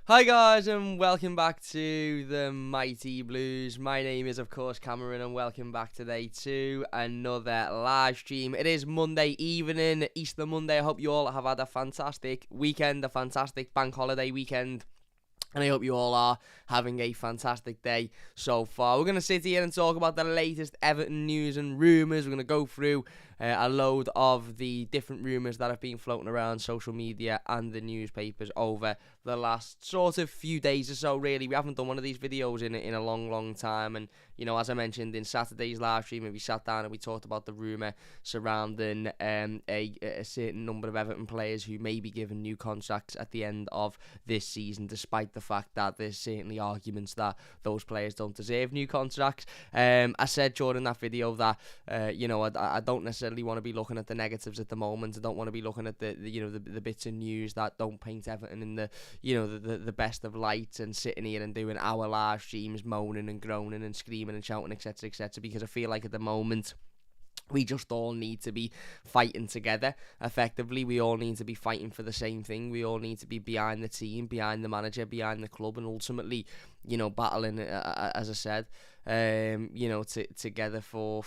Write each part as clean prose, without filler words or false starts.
Hi guys and welcome back to the Mighty Blues. My name is of course Cameron and welcome back today to another live stream. It is Monday evening, Easter Monday. I hope you all have had a fantastic weekend, a fantastic bank holiday weekend. And I hope you all are having a fantastic day so far. We're going to sit here and talk about the latest Everton news and rumours. We're going to go through a load of the different rumours that have been floating around social media and the newspapers over the last sort of few days or so, really. We haven't done one of these videos in a long time. And, you know, as I mentioned in Saturday's live stream, we sat down and we talked about the rumour surrounding a certain number of Everton players who may be given new contracts at the end of this season, despite the fact that there's certainly arguments that those players don't deserve new contracts. I said during that video that I don't necessarily want to be looking at the negatives at the moment. I don't want to be looking at the bits of news that don't paint Everton in the best of lights and sitting here and doing our live streams moaning and groaning and screaming and shouting, etc., because I feel like at the moment we just all need to be fighting together. Effectively, we all need to be fighting for the same thing. We all need to be behind the team, behind the manager, behind the club, and ultimately, battling, as I said, together for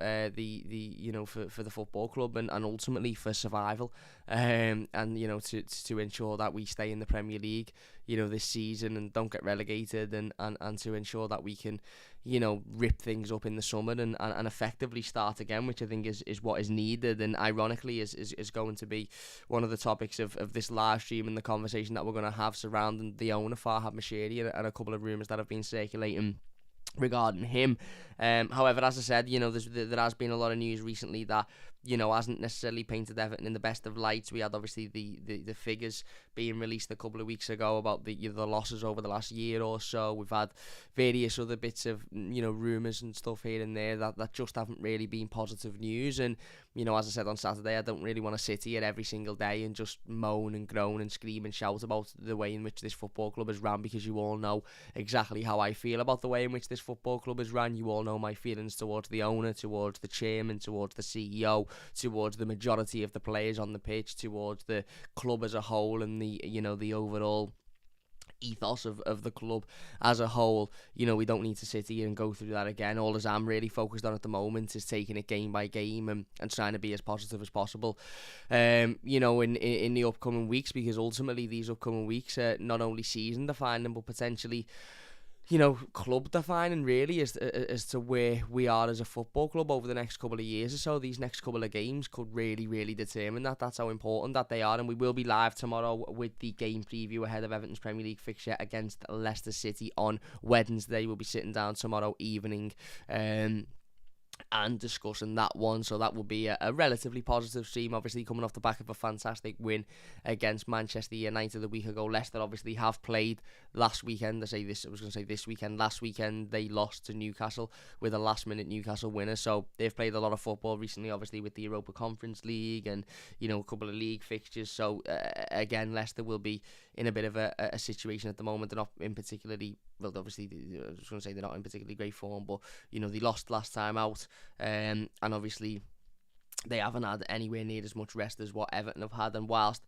the football club and ultimately for survival, and to ensure that we stay in the Premier League, this season and don't get relegated, and to ensure that we can, rip things up in the summer and effectively start again, which I think is what is needed, and ironically is going to be one of the topics of this live stream and the conversation that we're going to have surrounding the owner, Farhad Moshiri, and a couple of rumours that have been circulating regarding him. However, as I said, there has been a lot of news recently that hasn't necessarily painted Everton in the best of lights. We had obviously the figures being released a couple of weeks ago about the losses over the last year or so. We've had various other bits of rumours and stuff here and there that just haven't really been positive news. And as I said on Saturday, I don't really want to sit here every single day and just moan and groan and scream and shout about the way in which this football club is ran, because you all know exactly how I feel about the way in which this football club is ran. You all know my feelings towards the owner, towards the chairman, towards the CEO, towards the majority of the players on the pitch, towards the club as a whole, and the overall ethos of the club as a whole. We don't need to sit here and go through that again. All as I'm really focused on at the moment is taking it game by game and trying to be as positive as possible in the upcoming weeks, because ultimately these upcoming weeks are not only season defining but potentially club defining, really, as to where we are as a football club over the next couple of years or so. These next couple of games could really determine that. That's how important that they are, and we will be live tomorrow with the game preview ahead of Everton's Premier League fixture against Leicester City on Wednesday. We'll be sitting down tomorrow evening and discussing that one, so that will be a relatively positive stream, obviously coming off the back of a fantastic win against Manchester United a week ago. Leicester obviously have played last weekend. This weekend. Last weekend they lost to Newcastle with a last minute Newcastle winner, so they've played a lot of football recently, obviously with the Europa Conference League and a couple of league fixtures. So again, Leicester will be in a bit of a situation at the moment. They're not in particularly, well, obviously I was going to say they're not in particularly great form, but they lost last time out, and obviously they haven't had anywhere near as much rest as what Everton have had. And whilst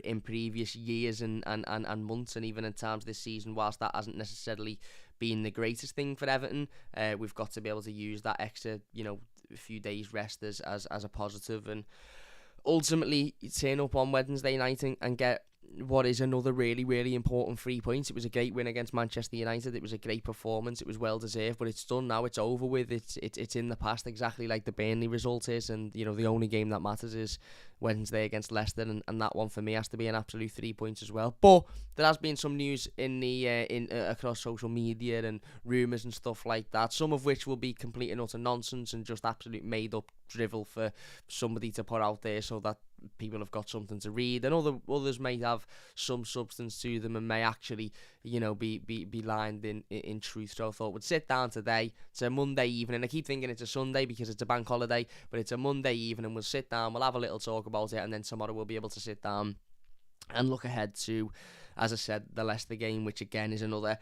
in previous years and months, and even at times this season, whilst that hasn't necessarily been the greatest thing for Everton, we've got to be able to use that extra few days rest as a positive, and ultimately turn up on Wednesday night and get what is another really important 3 points. It was a great win against Manchester United. It was a great performance. It was well deserved, but it's done now. It's over with. It's in the past, exactly like the Burnley result is, and the only game that matters is Wednesday against Leicester, and that one for me has to be an absolute 3 points as well. But there has been some news in the across social media and rumours and stuff like that, some of which will be complete and utter nonsense and just absolute made up drivel for somebody to put out there so that people have got something to read, and others may have some substance to them and may actually be lined in truth. So I thought we'd sit down today. It's a Monday evening. I keep thinking it's a Sunday because it's a bank holiday, but it's a Monday evening. We'll sit down, we'll have a little talk about it, and then tomorrow we'll be able to sit down and look ahead to, as I said, the Leicester game, which again is another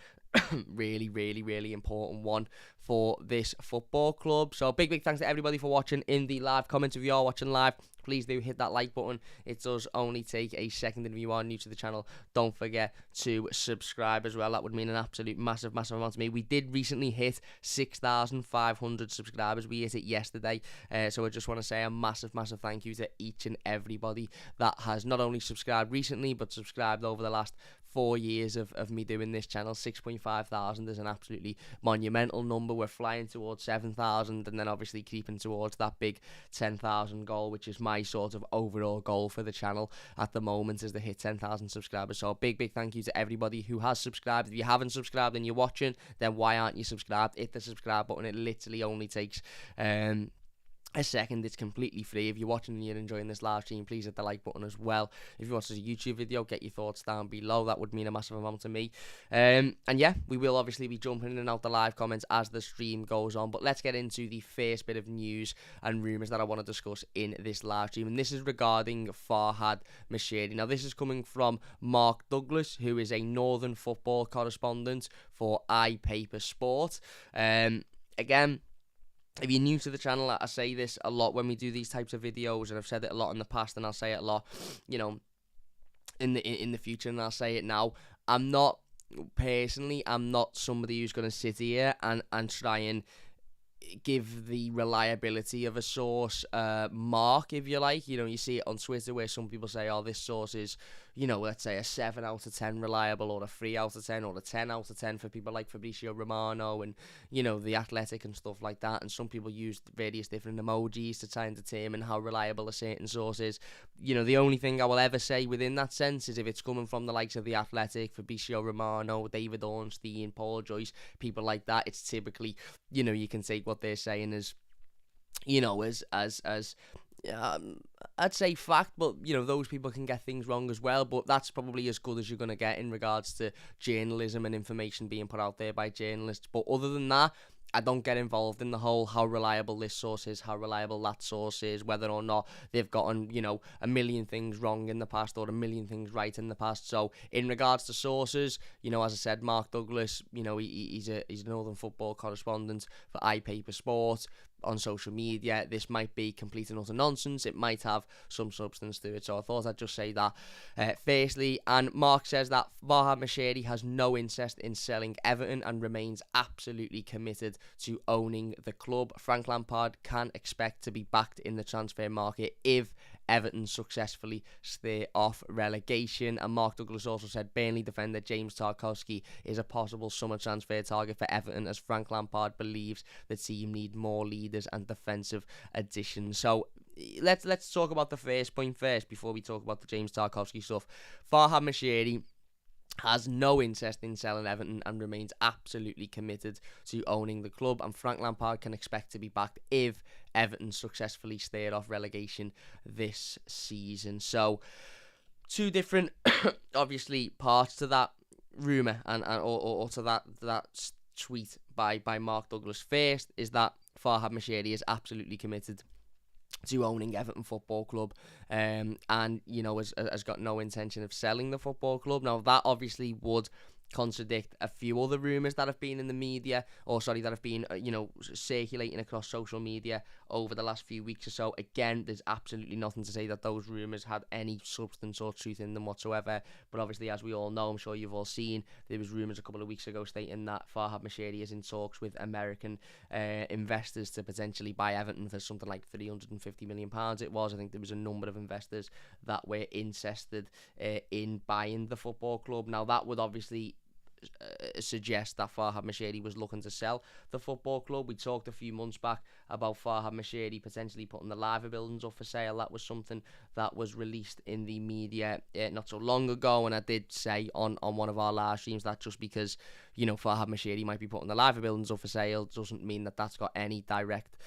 really, really, really important one for this football club. So big thanks to everybody for watching in the live comments. If you are watching live, please do hit that like button. It does only take a second. And if you are new to the channel, don't forget to subscribe as well. That would mean an absolute massive amount to me. We did recently hit 6,500 subscribers. We hit it yesterday. So I just want to say a massive thank you to each and everybody that has not only subscribed recently, but subscribed over the last 4 years of me doing this channel. 6.5 thousand is an absolutely monumental number. We're flying towards 7,000, and then obviously keeping towards that big 10,000 goal, which is my sort of overall goal for the channel at the moment, is to hit 10,000 subscribers. So a big thank you to everybody who has subscribed. If you haven't subscribed and you're watching, then why aren't you subscribed? Hit the subscribe button. It literally only takes a second. It's completely free. If you're watching and you're enjoying this live stream, please hit the like button as well. If you watch this YouTube video, get your thoughts down below. That would mean a massive amount to me. And yeah, we will obviously be jumping in and out the live comments as the stream goes on. But let's get into the first bit of news and rumours that I want to discuss in this live stream. And this is regarding Farhad Moshiri. Now, this is coming from Mark Douglas, who is a Northern football correspondent for iPaper Sport. Again, if you're new to the channel, I say this a lot when we do these types of videos, and I've said it a lot in the past, and I'll say it a lot, you know, in the future, and I'll say it now. I'm not somebody who's going to sit here and try and give the reliability of a source mark, if you like. You know, you see it on Twitter where some people say, oh, this source is, you know, let's say a 7 out of 10 reliable, or a 3 out of 10, or a 10 out of 10 for people like Fabrizio Romano and, you know, The Athletic and stuff like that. And some people use various different emojis to try and determine how reliable a certain source is. You know, the only thing I will ever say within that sense is if it's coming from the likes of The Athletic, Fabrizio Romano, David Ornstein, Paul Joyce, people like that, it's typically, you know, you can take what they're saying as, you know, as I'd say fact, but, you know, those people can get things wrong as well, but that's probably as good as you're going to get in regards to journalism and information being put out there by journalists. But other than that, I don't get involved in the whole how reliable this source is, how reliable that source is, whether or not they've gotten, you know, a million things wrong in the past or a million things right in the past. So in regards to sources, you know, as I said, Mark Douglas, you know, he's a Northern football correspondent for iPaper Sport on social media. This might be complete and utter nonsense. It might have some substance to it. So I thought I'd just say that firstly. And Mark says that Farhad Moshiri has no interest in selling Everton and remains absolutely committed to owning the club. Frank Lampard can expect to be backed in the transfer market if Everton successfully stay off relegation. And Mark Douglas also said Burnley defender James Tarkowski is a possible summer transfer target for Everton, as Frank Lampard believes the team need more leaders and defensive additions. So let's talk about the first point first before we talk about the James Tarkowski stuff. Farhad Moshiri has no interest in selling Everton and remains absolutely committed to owning the club, and Frank Lampard can expect to be backed if Everton successfully stay off relegation this season. So two different obviously parts to that rumour or to that tweet by Mark Douglas. First is that Farhad Moshiri is absolutely committed to owning Everton Football Club, and, you know, has got no intention of selling the football club. Now, that obviously would contradict a few other rumours that have been in the media, that have been, you know, circulating across social media over the last few weeks or so. Again, there's absolutely nothing to say that those rumours had any substance or truth in them whatsoever. But obviously, as we all know, I'm sure you've all seen, there was rumours a couple of weeks ago stating that Farhad Moshiri is in talks with American investors to potentially buy Everton for something like £350 million. It was, I think there was a number of investors that were interested in buying the football club. Now, that would obviously suggest that Farhad Moshiri was looking to sell the football club. We talked a few months back about Farhad Moshiri potentially putting the Liver buildings up for sale. That was something that was released in the media not so long ago, and I did say on one of our live streams that just because, you know, Farhad Moshiri might be putting the Liver buildings up for sale doesn't mean that that's got any direct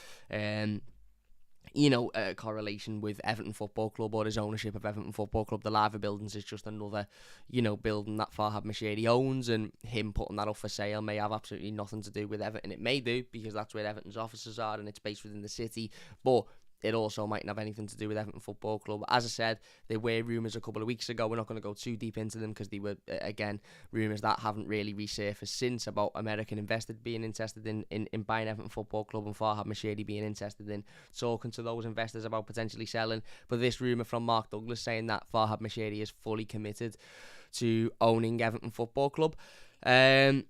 correlation with Everton Football Club or his ownership of Everton Football Club. The Liver buildings is just another, you know, building that Farhad Moshiri owns, and him putting that up for sale may have absolutely nothing to do with Everton. It may do, because that's where Everton's offices are and it's based within the city, but it also mightn't have anything to do with Everton Football Club. As I said, there were rumours a couple of weeks ago. We're not going to go too deep into them because they were, again, rumours that haven't really resurfaced since, about American investors being interested in buying Everton Football Club, and Farhad Moshiri being interested in talking to those investors about potentially selling. But this rumour from Mark Douglas saying that Farhad Moshiri is fully committed to owning Everton Football Club. Now,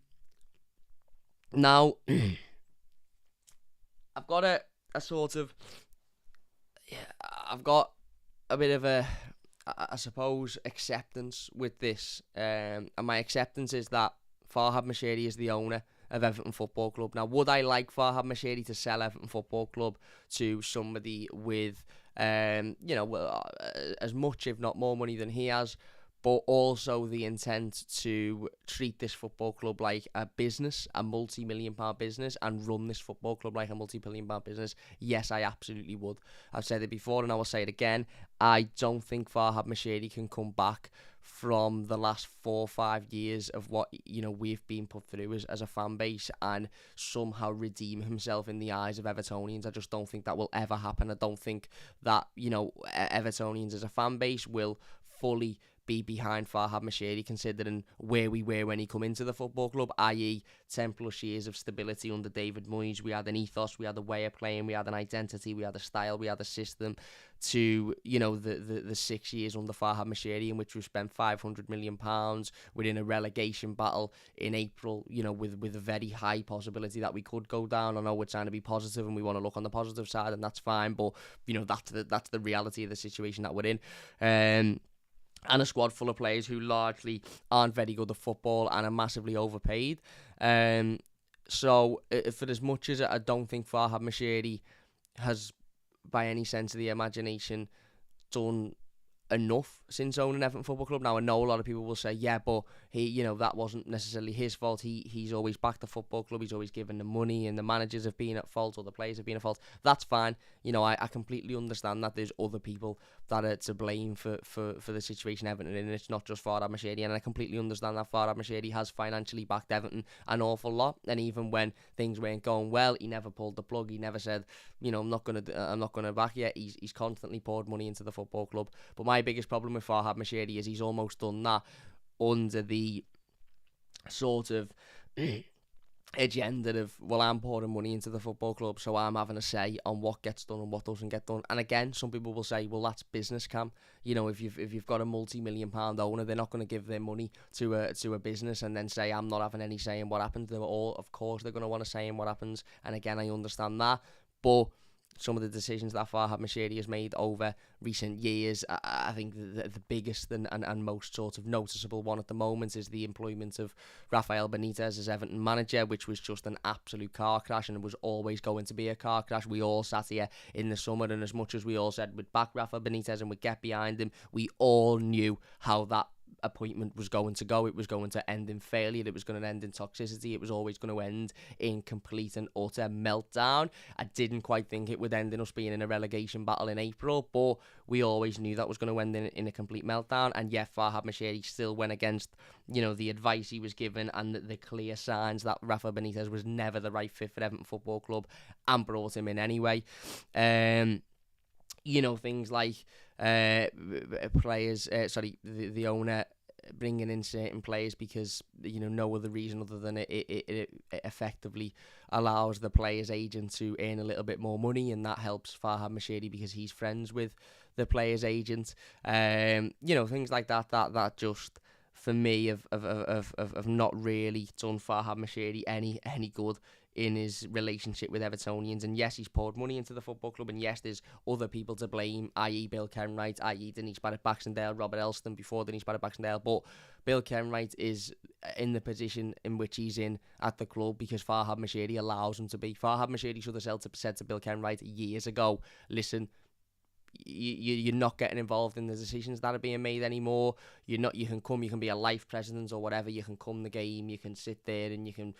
I've got a sort of... I've got a bit of a, I suppose, acceptance with this. And my acceptance is that Farhad Moshiri is the owner of Everton Football Club. Now, would I like Farhad Moshiri to sell Everton Football Club to somebody with, as much, if not more money than he has, but also the intent to treat this football club like a business, a multi-million-pound business, and run this football club like a multi-million-pound business? Yes, I absolutely would. I've said it before and I will say it again. I don't think Farhad Moshiri can come back from the last 4 or 5 years of what we've been put through as a fan base and somehow redeem himself in the eyes of Evertonians. I just don't think that will ever happen. I don't think that Evertonians as a fan base will fully be behind Farhad Moshiri, considering where we were when he come into the football club, i.e. 10 plus years of stability under David Moyes. We had an ethos, we had a way of playing, we had an identity, we had a style, we had a system, to the 6 years under Farhad Moshiri, in which we spent £500 million. We're in a relegation battle in April, with a very high possibility that we could go down. I know we're trying to be positive and we want to look on the positive side, and that's fine, but that's the reality of the situation that we're in. And a squad full of players who largely aren't very good at football and are massively overpaid. So for as much as I don't think Farhad Moshiri has, by any sense of the imagination, done enough since owning Everton Football Club. Now, I know a lot of people will say, yeah, but he, that wasn't necessarily his fault. He's always backed the football club. He's always given the money, and the managers have been at fault, or the players have been at fault. That's fine. I completely understand that there's other people that are to blame for the situation Everton are in, and it's not just Farhad Moshiri. And I completely understand that Farhad Moshiri has financially backed Everton an awful lot. And even when things weren't going well, he never pulled the plug. He never said, I'm not gonna back you. He's constantly poured money into the football club. But my biggest problem with Farhad Moshiri is he's almost done that under the sort of agenda of, well, I'm pouring money into the football club, so I'm having a say on what gets done and what doesn't get done. And again, some people will say, well, that's business, Cam. If you've got a multi-million-pound owner, they're not going to give their money to a business and then say, I'm not having any say in what happens. Of course, they're going to want to say in what happens. And again, I understand that, but some of the decisions that Farhad Moshiri has made over recent years, I think the biggest and most sort of noticeable one at the moment is the employment of Rafael Benitez as Everton manager, which was just an absolute car crash, and it was always going to be a car crash. We all sat here in the summer, and as much as we all said we'd back Rafa Benitez and we'd get behind him, we all knew how that appointment was going to go. It was going to end in failure. It was going to end in toxicity. It was always going to end in complete and utter meltdown. I didn't quite think it would end in us being in a relegation battle in April, but we always knew that was going to end in a complete meltdown. And yet Farhad Moshiri still went against the advice he was given and the clear signs that Rafa Benitez was never the right fit for Everton Football Club, and brought him in anyway. Things like players, the owner bringing in certain players because no other reason other than it effectively allows the player's agent to earn a little bit more money, and that helps Farhad Moshiri because he's friends with the player's agent. Things like that just, for me, have not really done Farhad Moshiri any good in his relationship with Evertonians. And yes, he's poured money into the football club, and yes, there's other people to blame, i.e. Bill Kenwright, i.e. Denise Barrett-Baxendale, Robert Elston before Denise Barrett-Baxendale, but Bill Kenwright is in the position in which he's in at the club because Farhad Moshiri allows him to be. Farhad Moshiri should have said to Bill Kenwright years ago, listen, you're not getting involved in the decisions that are being made anymore. You can be a life president or whatever. You can come the game, you can sit there and you can,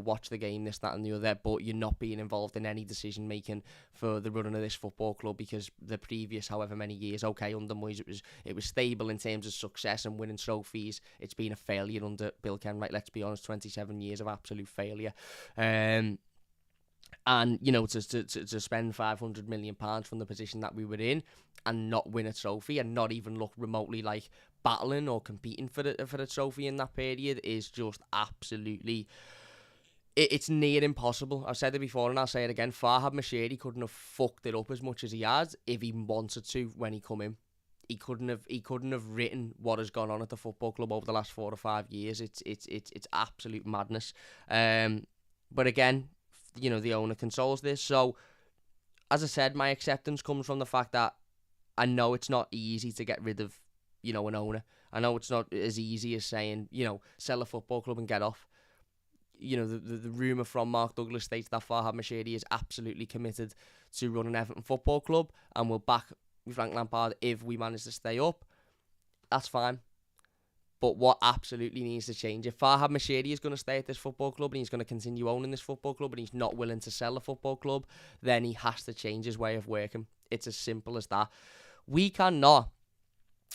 watch the game, this, that and the other, but you're not being involved in any decision making for the running of this football club because the previous however many years, okay, under Moyes it was stable in terms of success and winning trophies. It's been a failure under Bill Kenwright, let's be honest, 27 years of absolute failure. And, you know, to spend £500 million from the position that we were in and not win a trophy and not even look remotely like battling or competing for the trophy in that period is just absolutely... It's near impossible. I've said it before and I'll say it again. Farhad Moshiri couldn't have fucked it up as much as he has if he wanted to when he come in. He couldn't have written what has gone on at the football club over the last 4 or 5 years. It's absolute madness. But again, you know, the owner controls this. So, as I said, my acceptance comes from the fact that I know it's not easy to get rid of, you know, an owner. I know it's not as easy as saying, you know, sell a football club and get off. You know, the rumour from Mark Douglas states that Farhad Moshiri is absolutely committed to run an Everton football club and will back Frank Lampard if we manage to stay up. That's fine. But what absolutely needs to change, if Farhad Moshiri is going to stay at this football club and he's going to continue owning this football club and he's not willing to sell the football club, then he has to change his way of working. It's as simple as that. We cannot,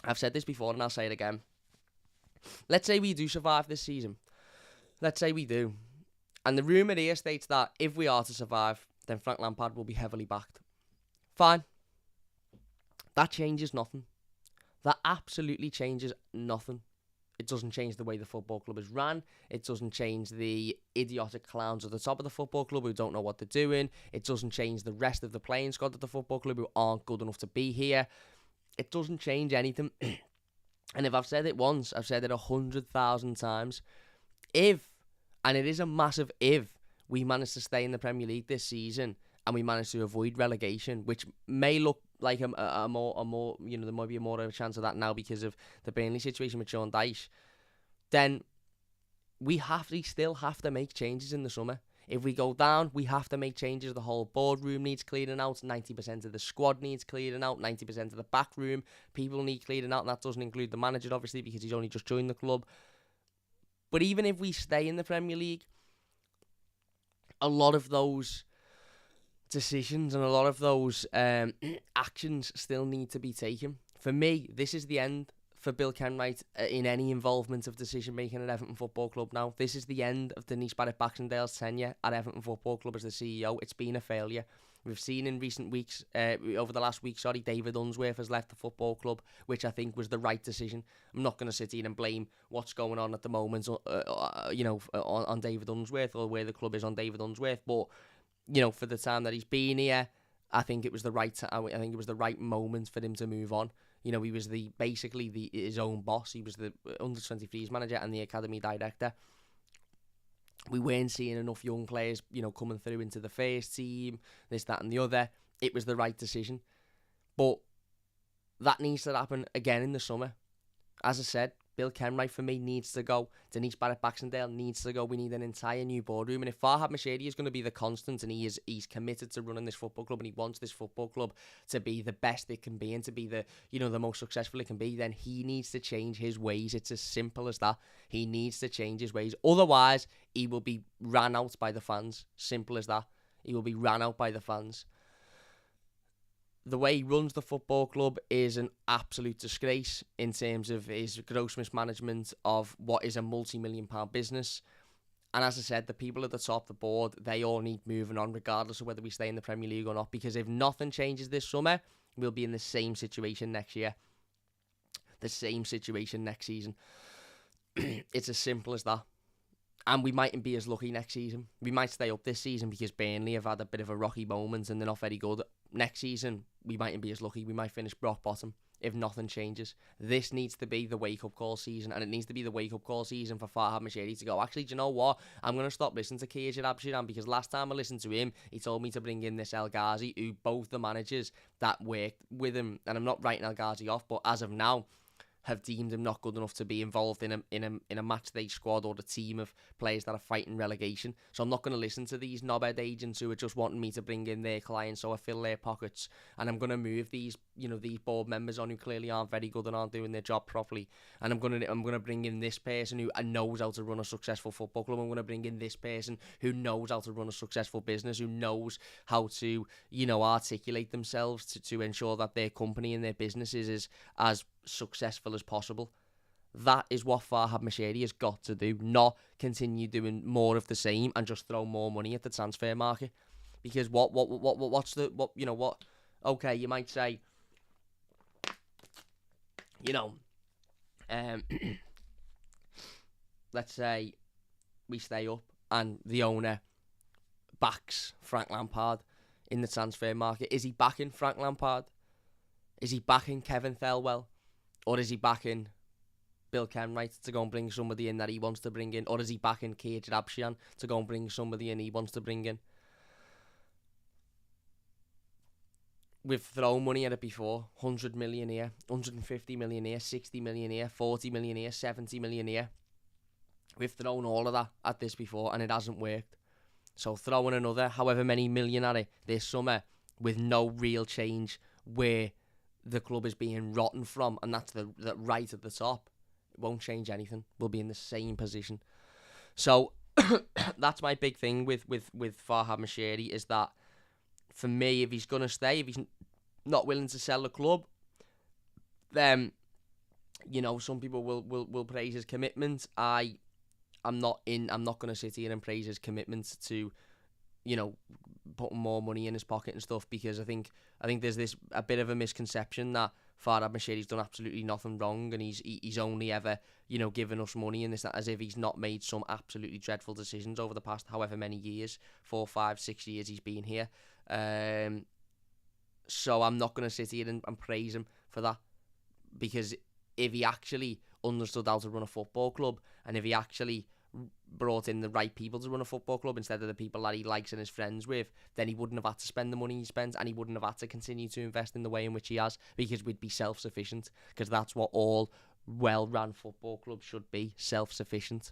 I've said this before and I'll say it again, let's say we do survive this season. Let's say we do. And the rumour here states that if we are to survive, then Frank Lampard will be heavily backed. Fine. That changes nothing. That absolutely changes nothing. It doesn't change the way the football club is ran. It doesn't change the idiotic clowns at the top of the football club who don't know what they're doing. It doesn't change the rest of the playing squad at the football club who aren't good enough to be here. It doesn't change anything. And if I've said it once, I've said it 100,000 times. If, and it is a massive if, we manage to stay in the Premier League this season and we manage to avoid relegation, which may look like a more, you know, there might be more of a chance of that now because of the Burnley situation with Sean Dyche, then we still have to make changes in the summer. If we go down, we have to make changes. The whole boardroom needs clearing out. 90% of the squad needs clearing out. 90% of the back room, people need clearing out. And that doesn't include the manager, obviously, because he's only just joined the club. But even if we stay in the Premier League, a lot of those decisions and a lot of those actions still need to be taken. For me, this is the end for Bill Kenwright in any involvement of decision making at Everton Football Club now. This is the end of Denise Barrett-Baxendale's tenure at Everton Football Club as the CEO. It's been a failure. We've seen in recent weeks, over the last week, David Unsworth has left the football club, which I think was the right decision. I'm not going to sit here and blame what's going on at the moment, you know, on David Unsworth or where the club is on David Unsworth. But, you know, for the time that he's been here, I think it was the right moment for him to move on. You know, he was basically his own boss. He was the under-23s manager and the academy director. We weren't seeing enough young players, you know, coming through into the first team, this, that and the other. It was the right decision. But that needs to happen again in the summer. As I said, Bill Kenwright for me needs to go. Denise Barrett-Baxendale needs to go. We need an entire new boardroom. And if Farhad Moshiri is going to be the constant and he's committed to running this football club and he wants this football club to be the best it can be and to be the most successful it can be, then he needs to change his ways. It's as simple as that. He needs to change his ways. Otherwise, he will be ran out by the fans. Simple as that. He will be ran out by the fans. The way he runs the football club is an absolute disgrace in terms of his gross mismanagement of what is a multi-million-pound business. And as I said, the people at the top of the board, they all need moving on regardless of whether we stay in the Premier League or not. Because if nothing changes this summer, we'll be in the same situation next year. The same situation next season. It's as simple as that. And we mightn't be as lucky next season. We might stay up this season because Burnley have had a bit of a rocky moment and they're not very good. Next season, we mightn't be as lucky. We might finish rock bottom if nothing changes. This needs to be the wake-up call season, and it needs to be the wake-up call season for Farhad Moshiri to go, actually, do you know what? I'm going to stop listening to Kia Jarrad because last time I listened to him, he told me to bring in this El Ghazi, who both the managers that worked with him, and I'm not writing El Ghazi off, but as of now, have deemed him not good enough to be involved in a match day squad or the team of players that are fighting relegation. So I'm not going to listen to these knobhead agents who are just wanting me to bring in their clients so I fill their pockets. And I'm going to move these board members on who clearly aren't very good and aren't doing their job properly. And I'm going to bring in this person who knows how to run a successful football club. I'm going to bring in this person who knows how to run a successful business, who knows how to, articulate themselves to ensure that their company and their business is as successful as possible. That is what Farhad Moshiri has got to do, not continue doing more of the same and just throw more money at the transfer market. Because what's the what you know what? Okay, you might say, you know, um, let's say we stay up and the owner backs Frank Lampard in the transfer market. Is he backing Frank Lampard? Is he backing Kevin Thelwell? Or is he backing Bill Kenwright to go and bring somebody in that he wants to bring in? Or is he backing Keir Jabshian to go and bring somebody in he wants to bring in? We've thrown money at it before. 100 million here, 150 million here, 60 million here, 40 million here, 70 million here. We've thrown all of that at this before and it hasn't worked. So throwing another however many million at it this summer with no real change where the club is being rotten from, and that's the right at the top, it won't change anything. We'll be in the same position. So that's my big thing with Farhad Moshiri, is that for me, if he's going to stay, if he's not willing to sell the club, then, you know, some people will praise his commitment. I'm not going to sit here and praise his commitment to, you know, putting more money in his pocket and stuff, because I think there's a bit of a misconception that Farhad Moshiri's done absolutely nothing wrong and he's only ever, you know, given us money and this, that, as if he's not made some absolutely dreadful decisions over the past however many years, 4, 5, 6 years he's been here. So I'm not going to sit here and praise him for that, because if he actually understood how to run a football club, and if he actually brought in the right people to run a football club instead of the people that he likes and is friends with, then he wouldn't have had to spend the money he spends, and he wouldn't have had to continue to invest in the way in which he has, because we'd be self-sufficient, because that's what all well-run football clubs should be, self-sufficient.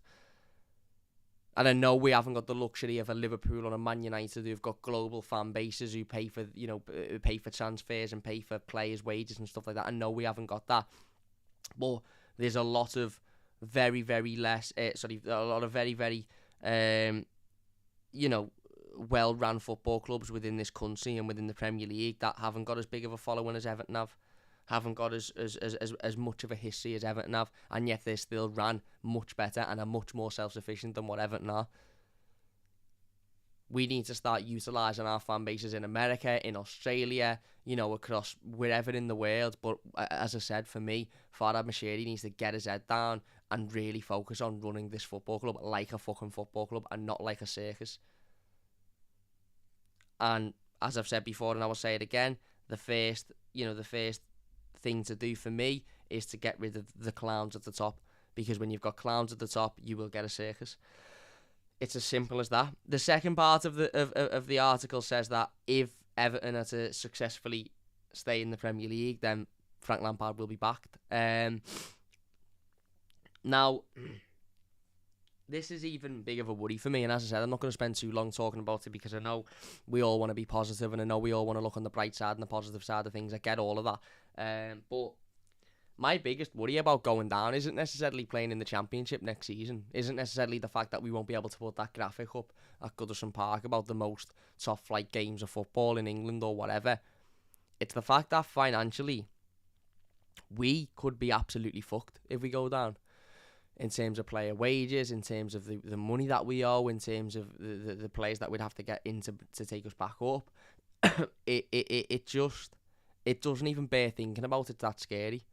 And I know we haven't got the luxury of a Liverpool or a Man United who've got global fan bases who pay for, you know, pay for transfers and pay for players' wages and stuff like that. I know we haven't got that, but there's a lot of very, very less, a lot of very, very, you know, well-run football clubs within this country and within the Premier League that haven't got as big of a following as Everton have, haven't got as much of a history as Everton have, and yet they're still ran much better and are much more self-sufficient than what Everton are. We need to start utilising our fan bases in America, in Australia, you know, across wherever in the world. But as I said, for me, Farhad Moshiri needs to get his head down and really focus on running this football club like a fucking football club and not like a circus. And as I've said before, and I will say it again, the first thing to do for me is to get rid of the clowns at the top, because when you've got clowns at the top, you will get a circus. It's as simple as that. The second part of the article says that if Everton are to successfully stay in the Premier League, then Frank Lampard will be backed. Now, this is even big of a worry for me, and as I said, I'm not going to spend too long talking about it, because I know we all want to be positive, and I know we all want to look on the bright side and the positive side of things. I get all of that. But my biggest worry about going down isn't necessarily playing in the Championship next season. Isn't necessarily the fact that we won't be able to put that graphic up at Goodison Park about the most top-flight games of football in England or whatever. It's the fact that financially, we could be absolutely fucked if we go down. In terms of player wages, in terms of the money that we owe, in terms of the players that we'd have to get in to take us back up. It doesn't even bear thinking about. It's that scary.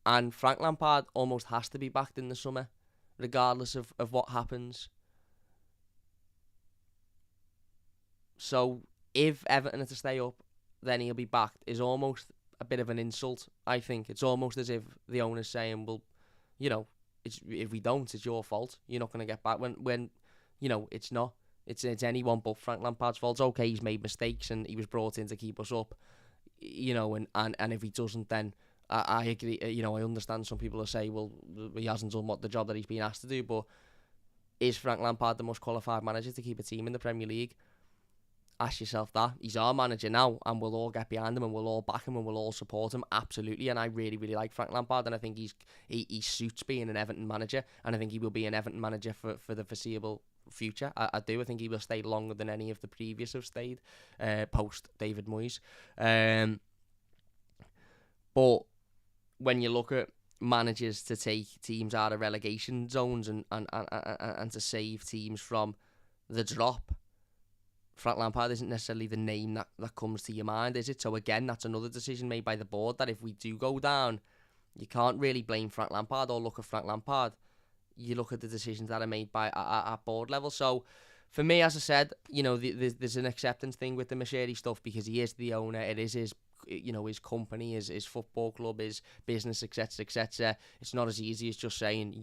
And Frank Lampard almost has to be backed in the summer, regardless of what happens. So if Everton are to stay up, then he'll be backed, is almost a bit of an insult, I think. It's almost as if the owner's saying, well, you know, if we don't, it's your fault. You're not going to get back. When you know, it's not. It's anyone but Frank Lampard's fault. It's okay, he's made mistakes and he was brought in to keep us up. You know, and if he doesn't, then I agree. You know, I understand some people will say, well, he hasn't done the job that he's been asked to do. But is Frank Lampard the most qualified manager to keep a team in the Premier League? Ask yourself that. He's our manager now, and we'll all get behind him, and we'll all back him, and we'll all support him, absolutely. And I really, really like Frank Lampard, and I think he suits being an Everton manager, and I think he will be an Everton manager for the foreseeable future. I do. I think he will stay longer than any of the previous have stayed, post David Moyes. But when you look at managers to take teams out of relegation zones and to save teams from the drop, Frank Lampard isn't necessarily the name that comes to your mind, is it? So again, that's another decision made by the board, that if we do go down, you can't really blame Frank Lampard or look at Frank Lampard. You look at the decisions that are made by at board level. So for me, as I said, there's an acceptance thing with the Moshiri stuff, because he is the owner. It is his, his company, his football club, his business, etc., etc. It's not as easy as just saying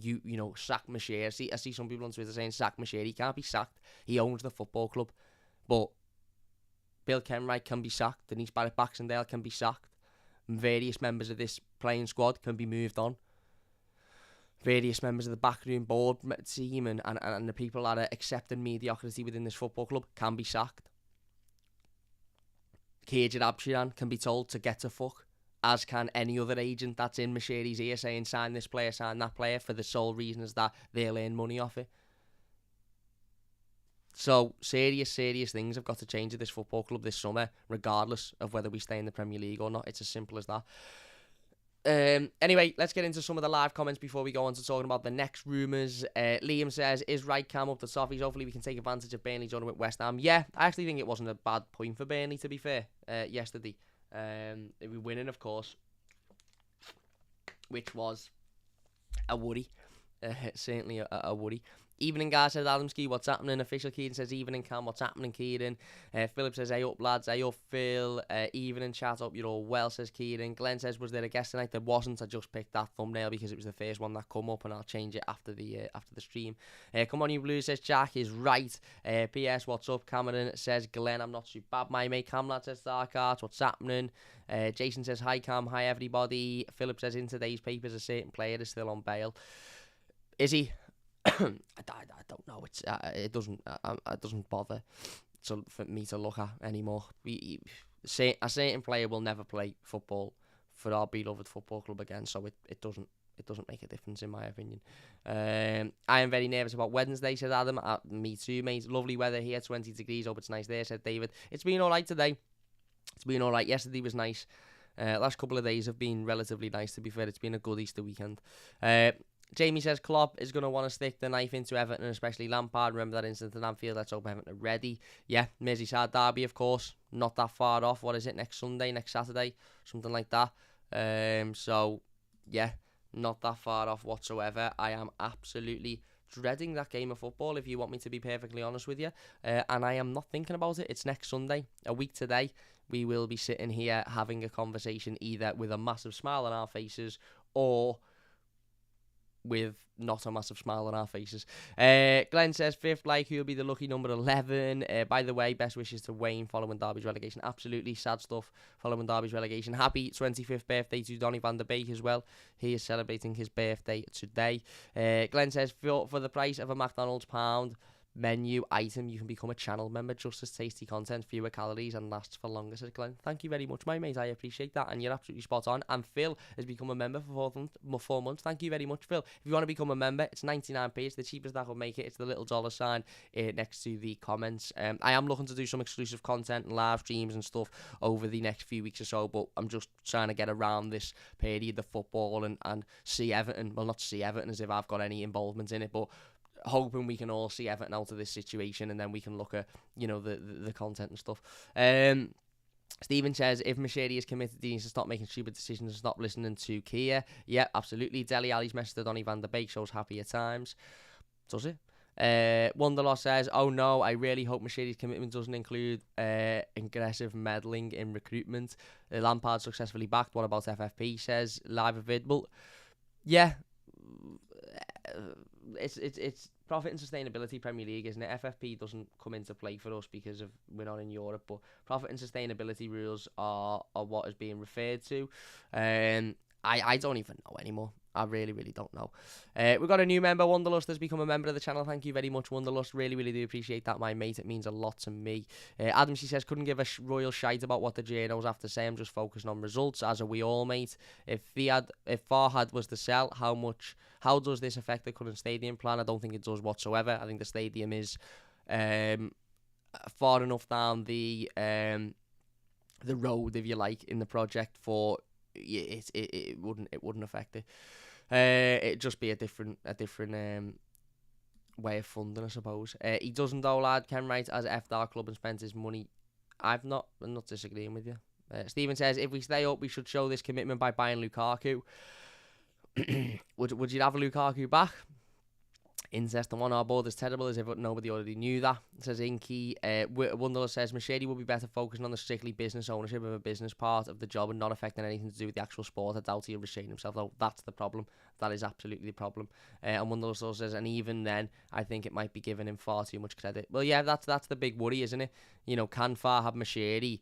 sack Moshiri. I see some people on Twitter saying sack Moshiri. He can't be sacked. He owns the football club. But Bill Kenwright can be sacked. Denise Barrett-Baxendale can be sacked. And various members of this playing squad can be moved on. Various members of the backroom board team and the people that are accepting mediocrity within this football club can be sacked. Kajid Abshiran can be told to get to fuck, as can any other agent that's in Moshiri's ear saying sign this player, sign that player, for the sole reason is that they'll earn money off it. So serious things have got to change at this football club this summer, regardless of whether we stay in the Premier League or not. It's as simple as that. Anyway, let's get into some of the live comments before we go on to talking about the next rumours. Liam says, is right Cam up the toffees? Hopefully we can take advantage of Burnley's run with West Ham. Yeah, I actually think it wasn't a bad point for Burnley, to be fair, yesterday. They were winning, of course, which was a worry. Certainly a worry. Evening guy says Adamski, what's happening? Official Kieran says evening Cam, what's happening Kieran? Philip says hey up lads, hey up Phil. Evening chat up, you're all well, says Kieran. Glenn says was there a guest tonight? There wasn't. I just picked that thumbnail because it was the first one that come up, and I'll change it after the stream. Come on you Blues, says Jack is right. PS what's up? Cameron says Glenn, I'm not too bad my mate. Cam lad says Dark Arts, what's happening? Jason says hi Cam, hi everybody. Philip says in today's papers a certain player is still on bail. Is he? I don't know. It doesn't bother for me to look at anymore. A certain player will never play football for our beloved football club again, so it doesn't make a difference in my opinion. I am very nervous about Wednesday, said Adam. Me too, mate. Lovely weather here, 20 degrees. Hope it's nice there, said David. It's been all right today. It's been all right. Yesterday was nice. Last couple of days have been relatively nice, to be fair. It's been a good Easter weekend. Jamie says Klopp is going to want to stick the knife into Everton, especially Lampard. Remember that incident in Anfield? Let's hope Everton are ready. Yeah, Merseyside derby, of course. Not that far off. What is it? Next Saturday? Something like that. So, yeah, not that far off whatsoever. I am absolutely dreading that game of football, if you want me to be perfectly honest with you. And I am not thinking about it. It's next Sunday, a week today. We will be sitting here having a conversation either with a massive smile on our faces or with not a massive smile on our faces. Glenn says fifth like who'll be the lucky number 11. By the way, best wishes to Wayne following Derby's relegation. Absolutely sad stuff following Derby's relegation. Happy 25th birthday to Donny van der Beek as well. He is celebrating his birthday today. Glenn says for the price of a McDonald's pound menu item, you can become a channel member. Just as tasty content, fewer calories, and lasts for longer, says Glenn. Thank you very much, my mate. I appreciate that, and you're absolutely spot on. And Phil has become a member for 4 months. Thank you very much, Phil. If you want to become a member, it's 99p. It's the cheapest that will make it. It's the little dollar sign next to the comments. I am looking to do some exclusive content and live streams and stuff over the next few weeks or so, but I'm just trying to get around this period of football and see Everton. Well, not see Everton as if I've got any involvement in it, but hoping we can all see Everton out of this situation, and then we can look at the content and stuff. Stephen says if Moshiri is committed, he needs to stop making stupid decisions and stop listening to Kia. Yeah, absolutely. Dele Alli's message to Donny van der Beek shows happier times. Does it? Wonderlaw says, oh no, I really hope Moshiri's commitment doesn't include aggressive meddling in recruitment. Lampard successfully backed. What about FFP? Says live available. Yeah, it's profit and sustainability Premier League, isn't it? FFP doesn't come into play for us because we're not in Europe, but profit and sustainability rules are what is being referred to. I don't even know anymore. I really don't know. We've got a new member, Wanderlust, has become a member of the channel. Thank you very much, Wanderlust. Really do appreciate that, my mate. It means a lot to me. Adam, she says, couldn't give a royal shite about what the journos have to say. I'm just focusing on results, as are we all, mate. If Farhad was to sell, how does this affect the current stadium plan? I don't think it does whatsoever. I think the stadium is far enough down the road, if you like, in the project for it wouldn't affect it. It'd just be a different way of funding, I suppose. He doesn't though, lad. Ken Wright has effed our club and spent his money. I'm not disagreeing with you. Stephen says, if we stay up, we should show this commitment by buying Lukaku. Would you have a Lukaku back? Incest on our board is terrible, as if nobody already knew that. Says Inky. Wunderler says, Moshiri will be better focusing on the strictly business ownership of a business part of the job and not affecting anything to do with the actual sport. I doubt he'll restrain himself, though. That's the problem. That is absolutely the problem. And Wunderler also says, and even then, I think it might be giving him far too much credit. Well, yeah, that's the big worry, isn't it? You know, can Farhad Moshiri,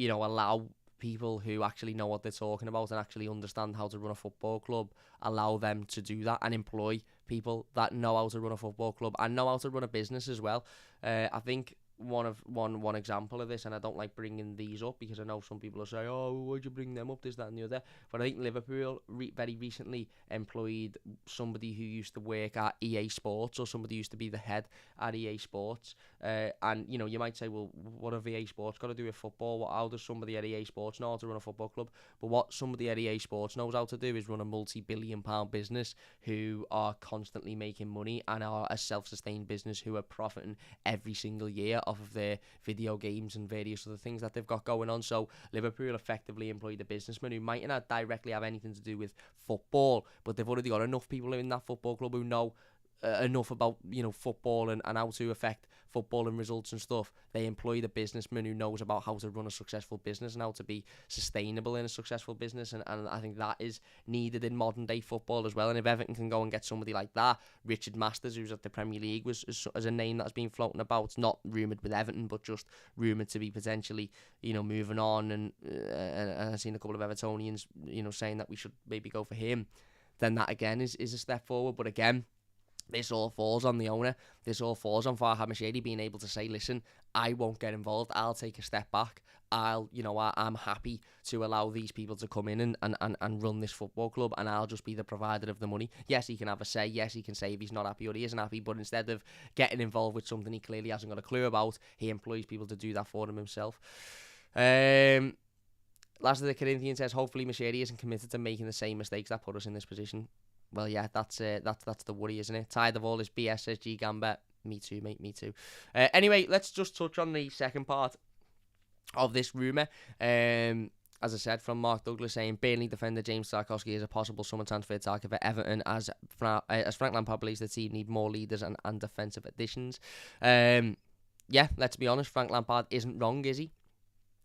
allow people who actually know what they're talking about and actually understand how to run a football club, allow them to do that and employ people that know how to run a football club and know how to run a business as well. I think one example of this, and I don't like bringing these up because I know some people will say, oh, why'd you bring them up, this, that and the other, but I think Liverpool very recently employed somebody who used to work at EA Sports, or somebody who used to be the head at EA Sports, and you know, you might say, well, what have EA Sports got to do with football? How does somebody at EA Sports know how to run a football club? But what somebody at EA Sports knows how to do is run a multi-billion-pound business who are constantly making money and are a self-sustained business who are profiting every single year off of their video games and various other things that they've got going on. So Liverpool effectively employed a businessman who might not directly have anything to do with football, but they've already got enough people in that football club who know enough about, you know, football and how to affect football and results and stuff. They employed a businessman who knows about how to run a successful business and how to be sustainable in a successful business, and I think that is needed in modern day football as well. And if Everton can go and get somebody like that, Richard Masters, who's at the Premier League, is a name that's been floating about, not rumoured with Everton, but just rumoured to be potentially, you know, moving on, and I've seen a couple of Evertonians, you know, saying that we should maybe go for him, then that again is a step forward. But again, this all falls on the owner. This all falls on Farhad Moshiri being able to say, listen, I won't get involved. I'll take a step back. I'm happy to allow these people to come in and run this football club, and I'll just be the provider of the money. Yes, he can have a say. Yes, he can say if he's not happy or he isn't happy, but instead of getting involved with something he clearly hasn't got a clue about, he employs people to do that for him himself. Last of the Corinthian says, hopefully Moshiri isn't committed to making the same mistakes that put us in this position. Well, yeah, that's the worry, isn't it? Tired of all this BS, says G Gambit. Me too, mate, me too. Anyway, let's just touch on the second part of this rumour. As I said, from Mark Douglas saying, Burnley defender James Tarkowski is a possible summer transfer target for Everton, as Frank Lampard believes the team need more leaders and defensive additions. Yeah, let's be honest, Frank Lampard isn't wrong, is he?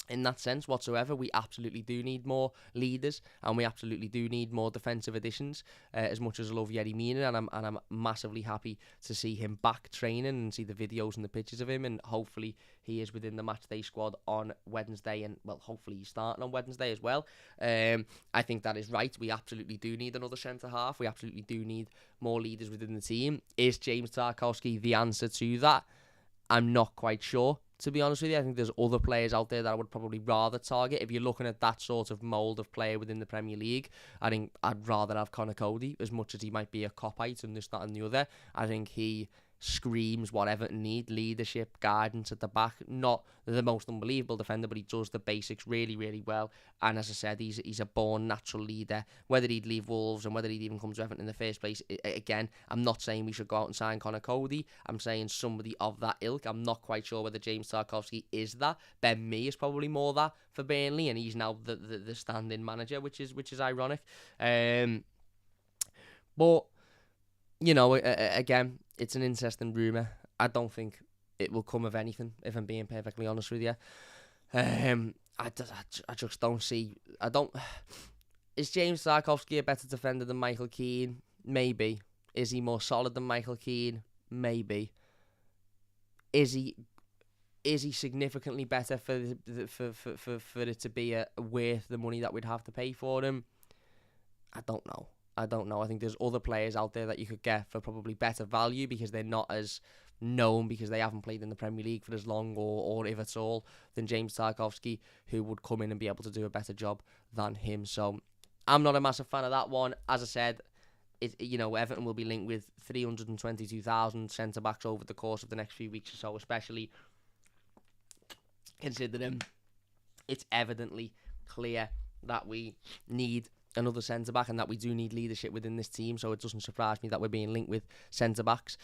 In that sense whatsoever. We absolutely do need more leaders, and we absolutely do need more defensive additions. As much as I love Yerry Mina, and I'm massively happy to see him back training and see the videos and the pictures of him, and hopefully he is within the matchday squad on Wednesday, and well, hopefully he's starting on Wednesday as well. I think that is right. We absolutely do need another centre half. We absolutely do need more leaders within the team. Is James Tarkowski the answer to that? I'm not quite sure, to be honest with you. I think there's other players out there that I would probably rather target. If you're looking at that sort of mould of player within the Premier League, I think I'd rather have Conor Cody, as much as he might be a cop-out and this, that and the other. I think he screams what Everton need: leadership, guidance at the back. Not the most unbelievable defender, but he does the basics really, really well. And as I said, he's a born natural leader. Whether he'd leave Wolves and whether he'd even come to Everton in the first place, again, I'm not saying we should go out and sign Conor Cody. I'm saying somebody of that ilk. I'm not quite sure whether James Tarkowski is that. Ben Mee is probably more that for Burnley, and he's now the stand-in manager, which is ironic. But you know, again, it's an interesting rumour. I don't think it will come of anything, if I'm being perfectly honest with you. I just don't see... Is James Tarkowski a better defender than Michael Keane? Maybe. Is he more solid than Michael Keane? Maybe. Is he significantly better for it to be worth the money that we'd have to pay for him? I don't know. I think there's other players out there that you could get for probably better value because they're not as known, because they haven't played in the Premier League for as long or if at all, than James Tarkowski, who would come in and be able to do a better job than him. So I'm not a massive fan of that one. As I said, Everton will be linked with 322,000 centre-backs over the course of the next few weeks or so, especially considering it's evidently clear that we need another centre-back, and that we do need leadership within this team, so it doesn't surprise me that we're being linked with centre-backs.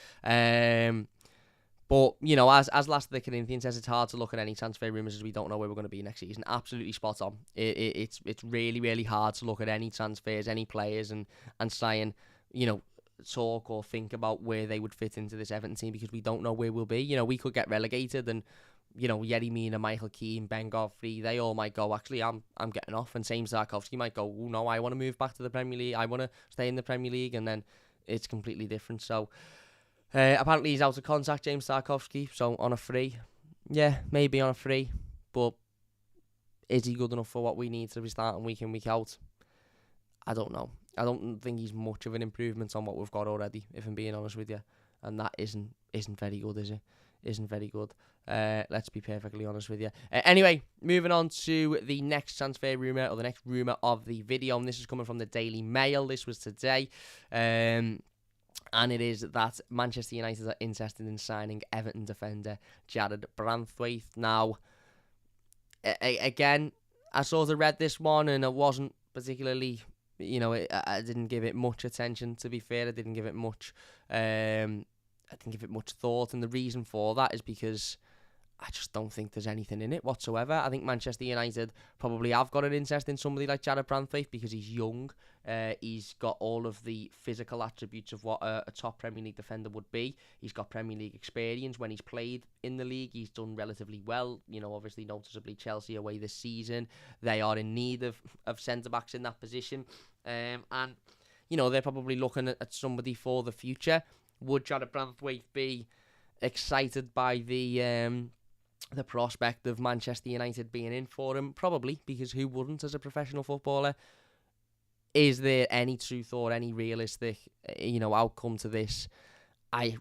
But, you know, as Last of the Corinthians says, it's hard to look at any transfer rumours as we don't know where we're going to be next season. Absolutely spot on. It's really, really hard to look at any transfers, any players, and try and, you know, talk or think about where they would fit into this Everton team, because we don't know where we'll be. You know, we could get relegated and, you know, Yerry Mina, Michael Keane, Ben Godfrey, they all might go, actually, I'm getting off. And same Tarkowski might go, oh, no, I want to move back to the Premier League. I want to stay in the Premier League. And then it's completely different. So, apparently he's out of contract, James Tarkowski, so on a free. Yeah, maybe on a free, but is he good enough for what we need to be starting week in, week out? I don't know. I don't think he's much of an improvement on what we've got already, if I'm being honest with you. And that isn't very good, is it? Isn't very good. Let's be perfectly honest with you. Anyway, moving on to the next transfer rumour, or the next rumour of the video, and this is coming from the Daily Mail. This was today. And it is that Manchester United are interested in signing Everton defender Jarrad Branthwaite. Now, again, I sort of read this one and it wasn't particularly, you know, I didn't give it much attention, to be fair. I didn't give it much thought. And the reason for that is because I just don't think there's anything in it whatsoever. I think Manchester United probably have got an interest in somebody like Jarrad Branthwaite because he's young. He's got all of the physical attributes of what a top Premier League defender would be. He's got Premier League experience. When he's played in the league, he's done relatively well. You know, obviously noticeably Chelsea away this season. They are in need of centre-backs in that position. And, you know, they're probably looking at somebody for the future. Would Jarrad Branthwaite be excited by the prospect of Manchester United being in for him? Probably, because who wouldn't as a professional footballer? Is there any truth or any realistic, you know, outcome to this? I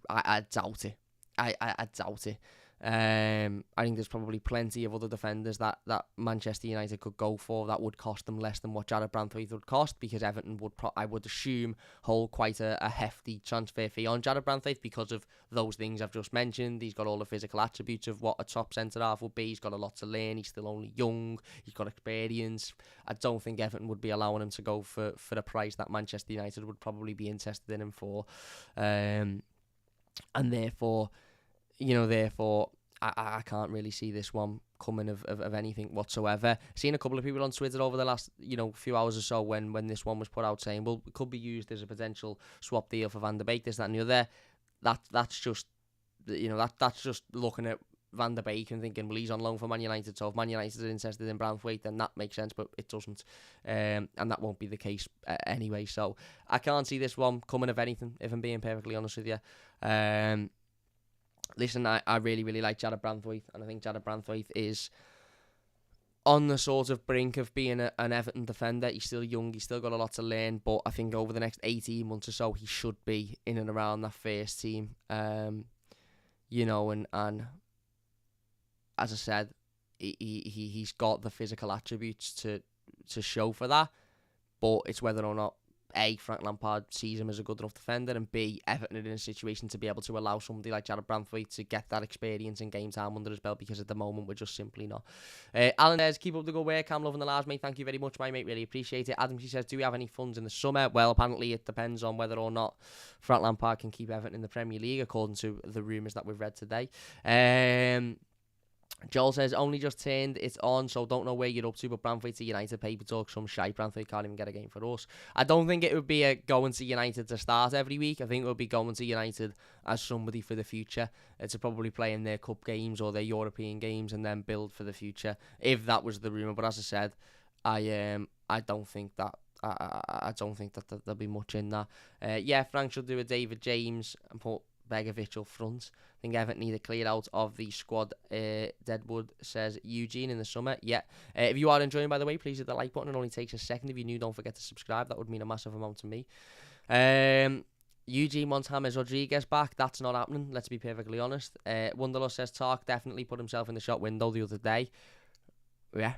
doubt it. I doubt it. I think there's probably plenty of other defenders that Manchester United could go for that would cost them less than what Jarrad Branthwaite would cost, because Everton would, I would assume, hold quite a hefty transfer fee on Jarrad Branthwaite because of those things I've just mentioned. He's got all the physical attributes of what a top centre-half would be. He's got a lot to learn. He's still only young. He's got experience. I don't think Everton would be allowing him to go for the price that Manchester United would probably be interested in him for. And therefore, I can't really see this one coming of anything whatsoever. Seen a couple of people on Twitter over the last, few hours or so when this one was put out saying, well, it could be used as a potential swap deal for Van der Beek, this, that and the other. That's just looking at Van der Beek and thinking, well, he's on loan for Man United, so if Man United are interested in Branthwaite, then that makes sense, but it doesn't. And that won't be the case anyway. So I can't see this one coming of anything, if I'm being perfectly honest with you. Listen, I really, really like Jarrad Branthwaite, and I think Jarrad Branthwaite is on the sort of brink of being an Everton defender. He's still young, he's still got a lot to learn, but I think over the next 18 months or so, he should be in and around that first team. And as I said, he's got the physical attributes to show for that, but it's whether or not A, Frank Lampard sees him as a good enough defender, and B, Everton are in a situation to be able to allow somebody like Jarrad Branthwaite to get that experience and game time under his belt, because at the moment we're just simply not. Alan says, keep up the good work. I'm loving the lads, mate. Thank you very much, my mate. Really appreciate it. Adam, she says, do we have any funds in the summer? Well, apparently it depends on whether or not Frank Lampard can keep Everton in the Premier League, according to the rumours that we've read today. Joel says, only just turned it on, so don't know where you're up to, but Branthwaite to United, paper talk, some shite. Branthwaite can't even get a game for us. I don't think it would be a going to United to start every week. I think it would be going to United as somebody for the future, to probably play in their cup games or their European games and then build for the future, if that was the rumour. But as I said, I don't think that. I don't think that there'll be much in that. Frank should do a David James and put Begovic up front. I think Everton need a clear out of the squad. Deadwood says Eugene in the summer. Yeah. If you are enjoying, by the way, please hit the like button. It only takes a second. If you're new, don't forget to subscribe. That would mean a massive amount to me. Eugene wants James Rodriguez back. That's not happening. Let's be perfectly honest. Wonderlust says Tark definitely put himself in the shop window the other day. Yeah,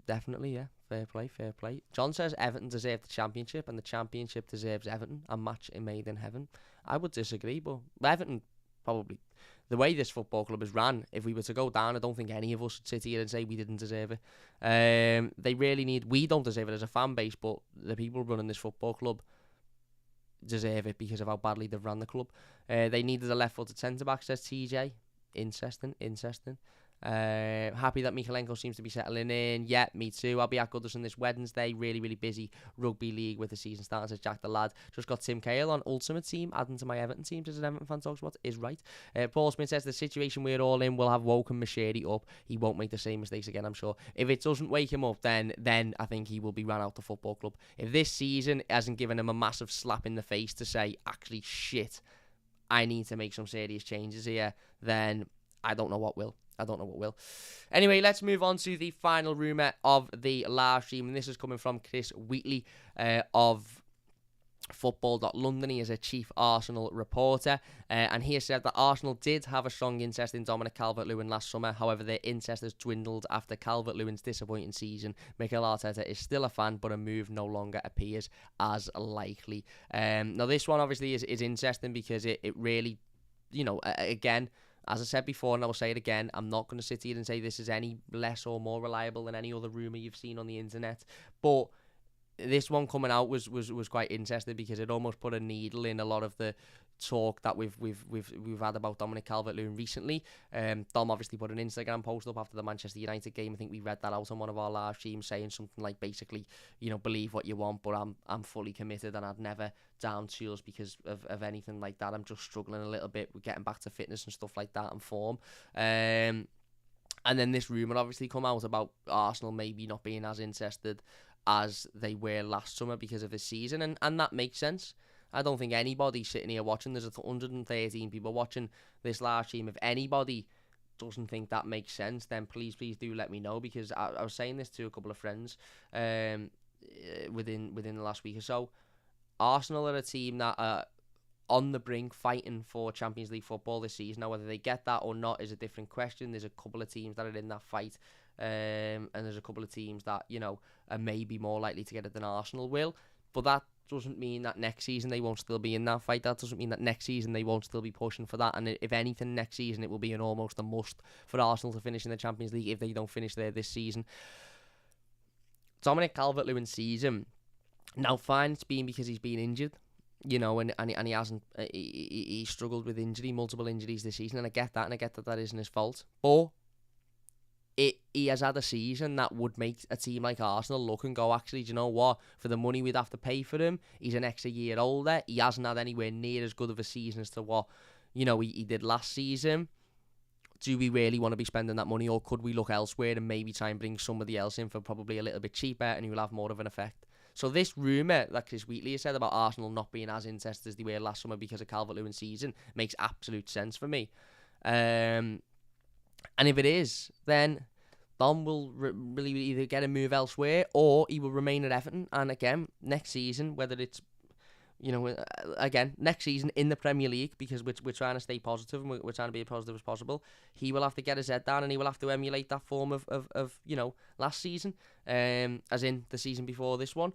definitely. Yeah. Fair play, fair play. John says Everton deserve the championship and the championship deserves Everton. A match made in heaven. I would disagree, but Everton probably the way this football club is ran, if we were to go down, I don't think any of us would sit here and say we didn't deserve it. They really need, we don't deserve it as a fan base, but the people running this football club deserve it because of how badly they've ran the club. They needed a left-footed centre-back, says TJ. Interesting. Happy that Mikalenko seems to be settling in. Yeah, me too. I'll be at Goodison this Wednesday. Really, really busy rugby league with the season starting, says Jack the Lad. Just got Tim Cahill on Ultimate Team, adding to my Everton team, says an Everton fan talks about. Is right. Paul Smith says the situation we're all in will have woken Moshiri up. He won't make the same mistakes again, I'm sure. If it doesn't wake him up, then I think he will be run out the football club. If this season hasn't given him a massive slap in the face to say, actually, shit, I need to make some serious changes here, then I don't know what will. Anyway, let's move on to the final rumour of the live stream. And this is coming from Chris Wheatley of Football.London. He is a chief Arsenal reporter. And he has said that Arsenal did have a strong interest in Dominic Calvert-Lewin last summer. However, their interest has dwindled after Calvert-Lewin's disappointing season. Mikel Arteta is still a fan, but a move no longer appears as likely. Now, this one obviously is interesting because it really, again, as I said before, and I will say it again, I'm not going to sit here and say this is any less or more reliable than any other rumour you've seen on the internet. But this one coming out was quite interesting because it almost put a needle in a lot of the talk that we've had about Dominic Calvert-Lewin recently. Dom obviously put an Instagram post up after the Manchester United game. I think we read that out on one of our live streams, saying something like basically, believe what you want, but I'm fully committed and I'd never down tools because of anything like that. I'm just struggling a little bit with getting back to fitness and stuff like that and form. And then this rumour obviously come out about Arsenal maybe not being as interested as they were last summer because of the season, and that makes sense. I don't think anybody sitting here watching, there's 113 people watching this live stream. If anybody doesn't think that makes sense, then please do let me know, because I was saying this to a couple of friends within the last week or so. Arsenal are a team that are on the brink fighting for Champions League football this season. Now, whether they get that or not is a different question. There's a couple of teams that are in that fight, and there's a couple of teams that, are maybe more likely to get it than Arsenal will. But that doesn't mean that next season they won't still be in that fight. That doesn't mean that next season they won't still be pushing for that. And if anything, next season it will be almost a must for Arsenal to finish in the Champions League if they don't finish there this season. Dominic Calvert-Lewin's season, now fine, it's been because he's been injured, and he hasn't, he struggled with multiple injuries this season, and I get that isn't his fault. But he has had a season that would make a team like Arsenal look and go, actually, do you know what? For the money we'd have to pay for him, he's an extra year older. He hasn't had anywhere near as good of a season as to what, he did last season. Do we really want to be spending that money, or could we look elsewhere and maybe try and bring somebody else in for probably a little bit cheaper and he will have more of an effect? So this rumour that Chris Wheatley has said about Arsenal not being as interested as they were last summer because of Calvert-Lewin's season makes absolute sense for me. And if it is, then Dom will really either get a move elsewhere or he will remain at Everton. And again, next season, whether it's, next season in the Premier League, because we're trying to stay positive and we're trying to be as positive as possible, he will have to get his head down and he will have to emulate that form of last season, as in the season before this one.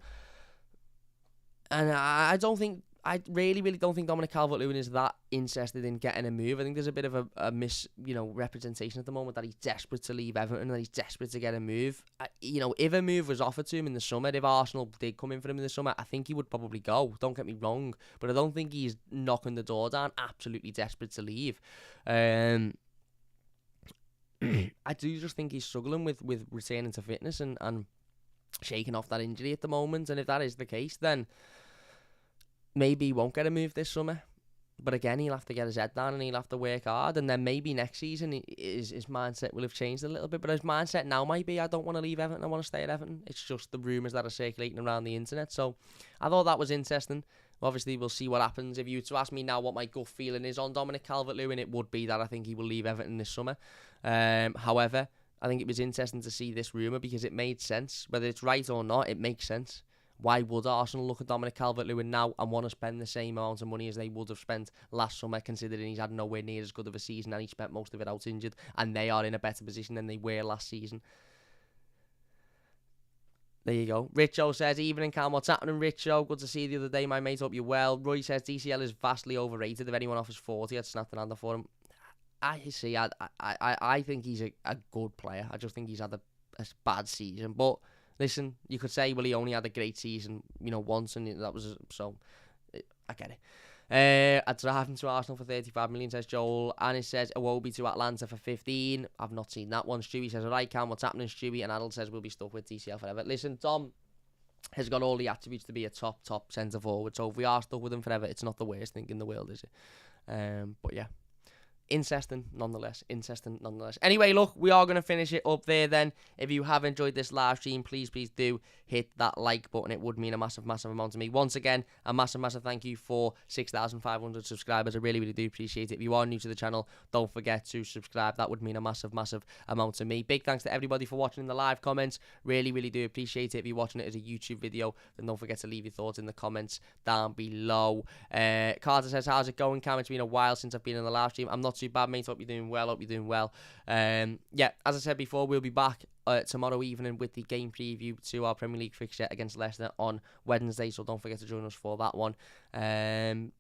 And I really don't think Dominic Calvert-Lewin is that interested in getting a move. I think there's a bit of a representation at the moment that he's desperate to leave Everton and that he's desperate to get a move. If a move was offered to him in the summer, if Arsenal did come in for him in the summer, I think he would probably go. Don't get me wrong, but I don't think he's knocking the door down, absolutely desperate to leave. I do just think he's struggling with returning to fitness and shaking off that injury at the moment. And if that is the case, then maybe he won't get a move this summer. But again, he'll have to get his head down and he'll have to work hard. And then maybe next season his mindset will have changed a little bit. But his mindset now might be, I don't want to leave Everton, I want to stay at Everton. It's just the rumours that are circulating around the internet. So I thought that was interesting. Obviously, we'll see what happens. If you were to ask me now what my gut feeling is on Dominic Calvert-Lewin, it would be that I think he will leave Everton this summer. However, I think it was interesting to see this rumour because it made sense. Whether it's right or not, it makes sense. Why would Arsenal look at Dominic Calvert-Lewin now and want to spend the same amount of money as they would have spent last summer, considering he's had nowhere near as good of a season and he spent most of it out injured, and they are in a better position than they were last season? There you go. Richo says, evening Cam, what's happening, Richo? Good to see you the other day, my mate. Hope you're well. Roy says, DCL is vastly overrated. If anyone offers 40, I'd snap the hand for him. I think he's a good player. I just think he's had a bad season. But listen, you could say, well, he only had a great season, once, and that was so. I get it. I'd drive him to Arsenal for 35 million, says Joel. And it says Iwobi to Atlanta for 15. I've not seen that one. Stewie says, alright, Cam, what's happening, Stewie? And Adel says, we'll be stuck with TCL forever. Listen, Tom has got all the attributes to be a top centre forward. So if we are stuck with him forever, it's not the worst thing in the world, is it? But yeah. Interesting nonetheless. Anyway, look, we are going to finish it up there then. If you have enjoyed this live stream, please do hit that like button. It would mean a massive amount to me. Once again, a massive thank you for 6,500 subscribers. I really do appreciate it. If you are new to the channel, don't forget to subscribe. That would mean a massive amount to me. Big thanks to everybody for watching in the live comments. Really do appreciate it. If you're watching it as a YouTube video, then don't forget to leave your thoughts in the comments down below. Carter says, how's it going, Cam? It's been a while since I've been in the live stream. I'm not too bad, mate. Hope you're doing well. Yeah, as I said before, we'll be back tomorrow evening with the game preview to our Premier League fixture against Leicester on Wednesday, so don't forget to join us for that one. And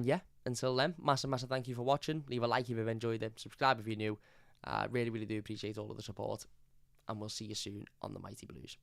yeah, until then, massive thank you for watching. Leave a like if you've enjoyed it, subscribe if you're new. Really do appreciate all of the support, and we'll see you soon on the Mighty Blues.